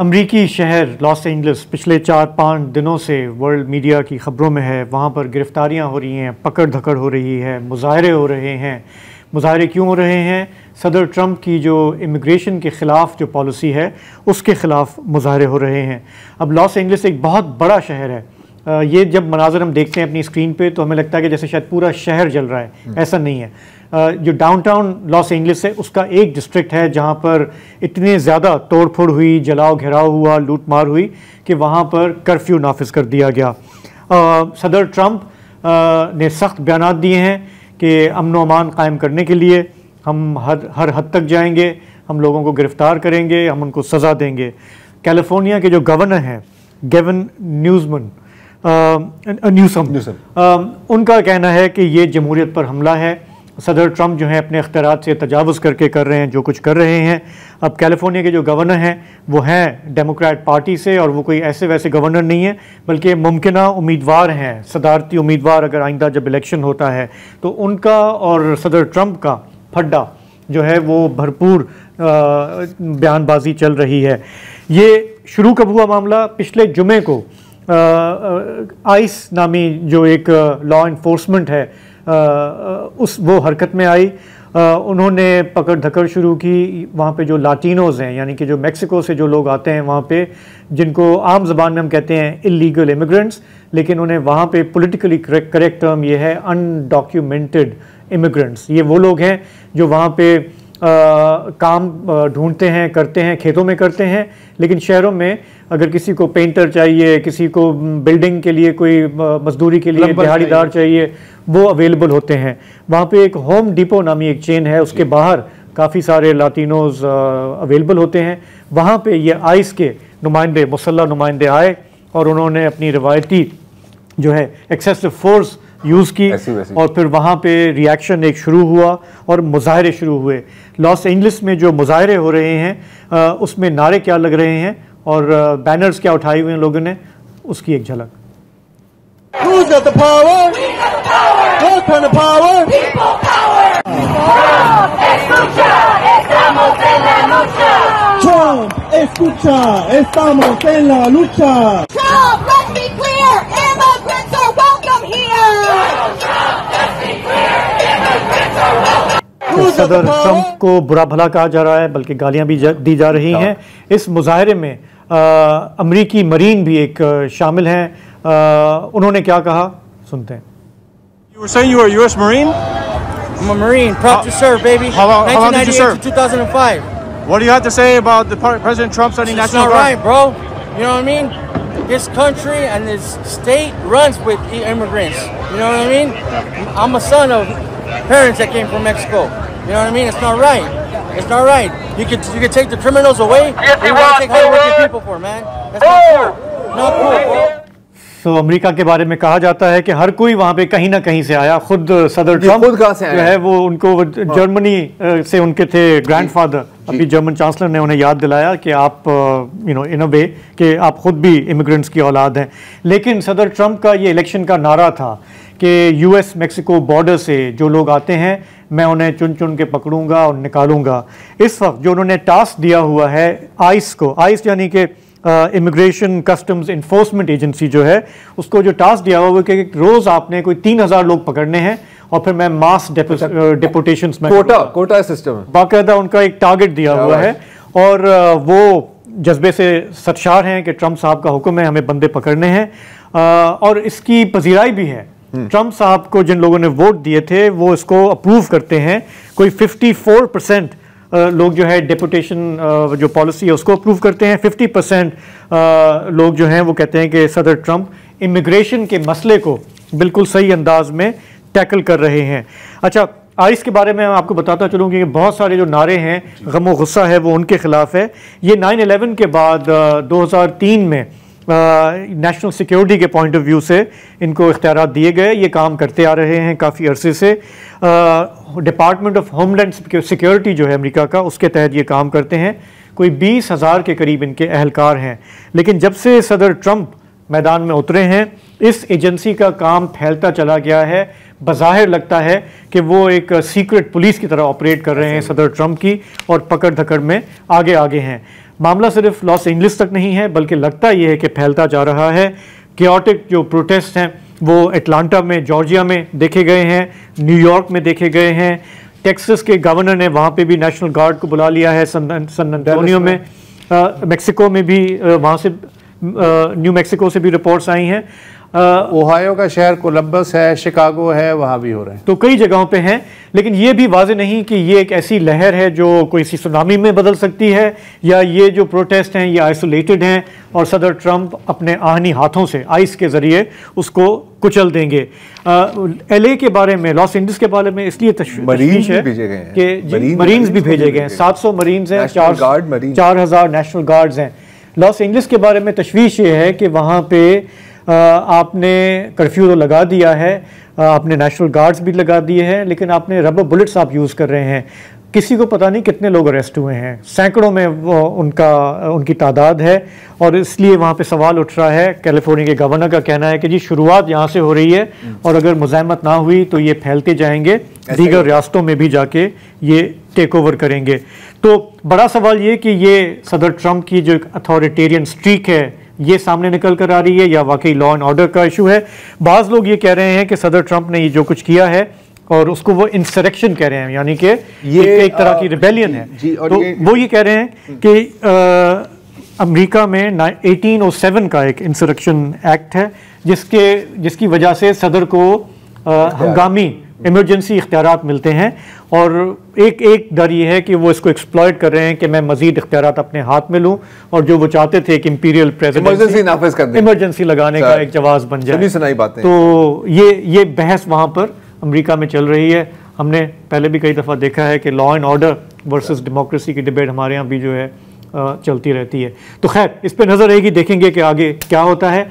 امریکی شہر Los Angeles پچھلے 4-5 دنوں سے ورلڈ میڈیا کی خبروں میں ہے. وہاں پر گرفتاریاں ہو رہی ہیں، پکڑ دھکڑ ہو رہی ہے، مظاہرے ہو رہے ہیں. مظاہرے کیوں ہو رہے ہیں؟ صدر ٹرمپ کی جو امیگریشن کے خلاف جو پالیسی ہے اس کے خلاف مظاہرے ہو رہے ہیں. اب لاس اینجلس ایک بہت بڑا شہر ہے. یہ جب مناظر ہم دیکھتے ہیں اپنی اسکرین پہ تو ہمیں لگتا ہے کہ جیسے شاید پورا شہر جل رہا ہے. ایسا نہیں ہے. جو ڈاؤن ٹاؤن لاس اینجلس ہے اس کا ایک ڈسٹرکٹ ہے جہاں پر اتنے زیادہ توڑ پھوڑ ہوئی، جلاؤ گھیراؤ ہوا، لوٹ مار ہوئی کہ وہاں پر کرفیو نافذ کر دیا گیا. صدر ٹرمپ نے سخت بیانات دیے ہیں کہ امن و امان قائم کرنے کے لیے ہم ہر حد تک جائیں گے، ہم لوگوں کو گرفتار کریں گے، ہم ان کو سزا دیں گے. کیلیفورنیا کے جو گورنر ہیں گیون نیوسم ان کا کہنا ہے کہ یہ جمہوریت پر حملہ ہے. صدر ٹرمپ جو ہیں اپنے اختیارات سے تجاوز کر رہے ہیں جو کچھ کر رہے ہیں. اب کیلیفورنیا کے جو گورنر ہیں وہ ہیں ڈیموکریٹ پارٹی سے، اور وہ کوئی ایسے ویسے گورنر نہیں ہیں بلکہ ممکنہ امیدوار ہیں، صدارتی امیدوار اگر آئندہ جب الیکشن ہوتا ہے تو ان کا اور صدر ٹرمپ کا پھڈا جو ہے وہ بھرپور بیان بازی چل رہی ہے. یہ شروع کب ہوا معاملہ؟ پچھلے جمعے کو آئس نامی جو ایک لا انفورسمنٹ ہے وہ حرکت میں آئی. انہوں نے پکڑ دھکڑ شروع کی. وہاں پہ جو لاٹینوز ہیں یعنی کہ جو میکسیکو سے جو لوگ آتے ہیں وہاں پہ، جن کو عام زبان میں ہم کہتے ہیں اللیگل امیگرنٹس، لیکن انہیں وہاں پہ پولیٹیکلی کریکٹ ٹرم یہ ہے انڈاکیومنٹڈ امیگرنٹس. یہ وہ لوگ ہیں جو وہاں پہ کام ڈھونڈتے ہیں، کرتے ہیں، کھیتوں میں کرتے ہیں، لیکن شہروں میں اگر کسی کو پینٹر چاہیے، کسی کو بلڈنگ کے لیے کوئی مزدوری کے لیے دہاڑی دار چاہیے، وہ اویلیبل ہوتے ہیں. وہاں پہ ایک ہوم ڈیپو نامی ایک چین ہے، اس کے باہر کافی سارے لاطینوز اویلیبل ہوتے ہیں. وہاں پہ یہ آئس کے نمائندے، مسلح نمائندے آئے اور انہوں نے اپنی روایتی جو ہے ایکسیسو فورس یوز کی، اور پھر وہاں پہ ریاکشن ایک شروع ہوا اور مظاہرے شروع ہوئے. لاس اینجلس میں جو مظاہرے ہو رہے ہیں اس میں نعرے کیا لگ رہے ہیں اور بینرز کیا اٹھائے ہوئے ہیں لوگوں نے، اس کی ایک جھلک. Who's got the power? What kind of power? People power! Trump, escucha, estamos en la lucha! Trump, escucha, estamos en la lucha! Trump, let's be clear, immigrants are welcome here! Trump, let's be clear, immigrants are welcome! صدر Trump کو برا بھلا کہا جا رہا ہے، بلکہ گالیاں بھی دی جا رہی ہیں. اس مظاہرے میں امریکی مرین بھی ایک شامل ہیں. انہوں نے کیا کہا سنتے ہیں. You were saying you were a U.S. Marine? I'm a Marine, proud to serve, baby. How long did you serve? 1998 to 2005. What do you have to say about President Trump sending It's National not Guard? right, bro. You know what I mean? This country and this state runs with immigrants. You know what I mean? I'm a son of parents that came from Mexico. You know what I mean? It's not right. It's not right. You could take the criminals away. You want to take hardworking people for, man. That's not cool. Not cool, bro. تو امریکہ کے بارے میں کہا جاتا ہے کہ ہر کوئی وہاں پہ کہیں نہ کہیں سے آیا. خود صدر ٹرمپ جو ہے وہ ان کو جرمنی سے ان کے تھے گرینڈ فادر. ابھی جرمن چانسلر نے انہیں یاد دلایا کہ آپ ان اے وے کہ آپ خود بھی امیگرنٹس کی اولاد ہیں. لیکن صدر ٹرمپ کا یہ الیکشن کا نعرہ تھا کہ یو ایس میکسیکو بارڈر سے جو لوگ آتے ہیں میں انہیں چن چن کے پکڑوں گا اور نکالوں گا. اس وقت جو انہوں نے ٹاسک دیا ہوا ہے آئس کو، آئس یعنی کہ امیگریشن کسٹمز انفورسمنٹ ایجنسی جو ہے، اس کو جو ٹاسک دیا ہوا ہے کہ روز آپ نے کوئی 3000 لوگ پکڑنے ہیں اور پھر میں ماس ڈیپوٹیشنز میں کوٹا سسٹم باقاعدہ ان کا ایک ٹارگٹ دیا ہوا ہے. اور وہ جذبے سے سرشار ہیں کہ ٹرمپ صاحب کا حکم ہے ہمیں بندے پکڑنے ہیں. اور اس کی پذیرائی بھی ہے. ٹرمپ صاحب کو جن لوگوں نے ووٹ دیے تھے وہ اس کو اپروو کرتے ہیں. کوئی 54% لوگ جو ہے ڈیپوٹیشن جو پالیسی ہے اس کو اپروو کرتے ہیں. 50% لوگ جو ہیں وہ کہتے ہیں کہ صدر ٹرمپ امیگریشن کے مسئلے کو بالکل صحیح انداز میں ٹیکل کر رہے ہیں. اچھا، آئس کے بارے میں آپ کو بتاتا چلوں کہ بہت سارے جو نعرے ہیں غم و غصہ ہے وہ ان کے خلاف ہے. یہ 9/11 کے بعد 2003 میں نیشنل سیکیورٹی کے پوائنٹ آف ویو سے ان کو اختیارات دیے گئے. یہ کام کرتے آ رہے ہیں کافی عرصے سے. Department of homeland security جو ہے امریکہ کا، اس کے تحت یہ کام کرتے ہیں. کوئی 20,000 کے قریب ان کے اہلکار ہیں. لیکن جب سے صدر ٹرمپ میدان میں اترے ہیں اس ایجنسی کا کام پھیلتا چلا گیا ہے. بظاہر لگتا ہے کہ وہ ایک سیکرٹ پولیس کی طرح آپریٹ کر رہے ہیں صدر ٹرمپ کی، اور پکڑ دھکڑ میں آگے ہیں. معاملہ صرف لاس اینجلس تک نہیں ہے بلکہ لگتا یہ ہے کہ پھیلتا جا رہا ہے. کیوٹک جو پروٹیسٹ ہیں وہ اٹلانٹا میں، جارجیا میں دیکھے گئے ہیں، نیو یارک میں دیکھے گئے ہیں. ٹیکسس کے گورنر نے وہاں پہ بھی نیشنل گارڈ کو بلا لیا ہے. سن انٹونیو میں، میکسیکو میں بھی، وہاں سے نیو میکسیکو سے بھی رپورٹس آئی ہیں. اوہایو کا شہر کولمبس ہے، شکاگو ہے، وہاں بھی ہو رہے ہیں. تو کئی جگہوں پہ ہیں، لیکن یہ بھی واضح نہیں کہ یہ ایک ایسی لہر ہے جو کوئی سی سونامی میں بدل سکتی ہے، یا یہ جو پروٹیسٹ ہیں یہ آئسولیٹڈ ہیں اور صدر ٹرمپ اپنے آہنی ہاتھوں سے آئس کے ذریعے اس کو کچل دیں گے. ایل اے کے بارے میں، لاس اینجلس کے بارے میں اس لیے تشویش ہے کہ مرینز بھی بھیجے گئے ہیں. 700 مرینز ہیں، 4000 نیشنل گارڈز ہیں. لاس اینجلس کے بارے میں تشویش یہ ہے کہ وہاں پہ آپ نے کرفیو تو لگا دیا ہے، آپ نے نیشنل گارڈز بھی لگا دیے ہیں، لیکن آپ نے ربر بلٹس آپ یوز کر رہے ہیں. کسی کو پتہ نہیں کتنے لوگ اریسٹ ہوئے ہیں، سینکڑوں میں ان کی تعداد ہے. اور اس لیے وہاں پہ سوال اٹھ رہا ہے. کیلیفورنیا کے گورنر کا کہنا ہے کہ جی شروعات یہاں سے ہو رہی ہے، اور اگر مزاحمت نہ ہوئی تو یہ پھیلتے جائیں گے، دیگر ریاستوں میں بھی جا کے یہ ٹیک اوور کریں گے. تو بڑا سوال یہ کہ یہ صدر ٹرمپ کی جو ایک اتھارٹیرین سٹریک ہے یہ سامنے نکل کر آ رہی ہے یا واقعی لا اینڈ آرڈر کا ایشو ہے. بعض لوگ یہ کہہ رہے ہیں کہ صدر ٹرمپ نے یہ جو کچھ کیا ہے اور اس کو وہ انسریکشن کہہ رہے ہیں، یعنی کہ یہ ایک طرح کی ریبیلین ہے. تو وہ یہ کہہ رہے ہیں کہ امریکہ میں 1807 کا ایک انسریکشن ایکٹ ہے جس کی وجہ سے صدر کو ہنگامی ایمرجنسی اختیارات ملتے ہیں، اور ایک ڈر یہ ہے کہ وہ اس کو ایکسپلائٹ کر رہے ہیں کہ میں مزید اختیارات اپنے ہاتھ میں لوں، اور جو وہ چاہتے تھے کہ امپیریل ایمرجنسی نافذ کر دیں، ایمرجنسی لگانے کا ایک جواز بن جائے. تو یہ بحث وہاں پر امریکہ میں چل رہی ہے. ہم نے پہلے بھی کئی دفعہ دیکھا ہے کہ law and order versus democracy کی ڈبیٹ ہمارے یہاں بھی جو ہے چلتی رہتی ہے. تو خیر اس پہ نظر رہے گی، دیکھیں گے کہ آگے کیا ہوتا ہے.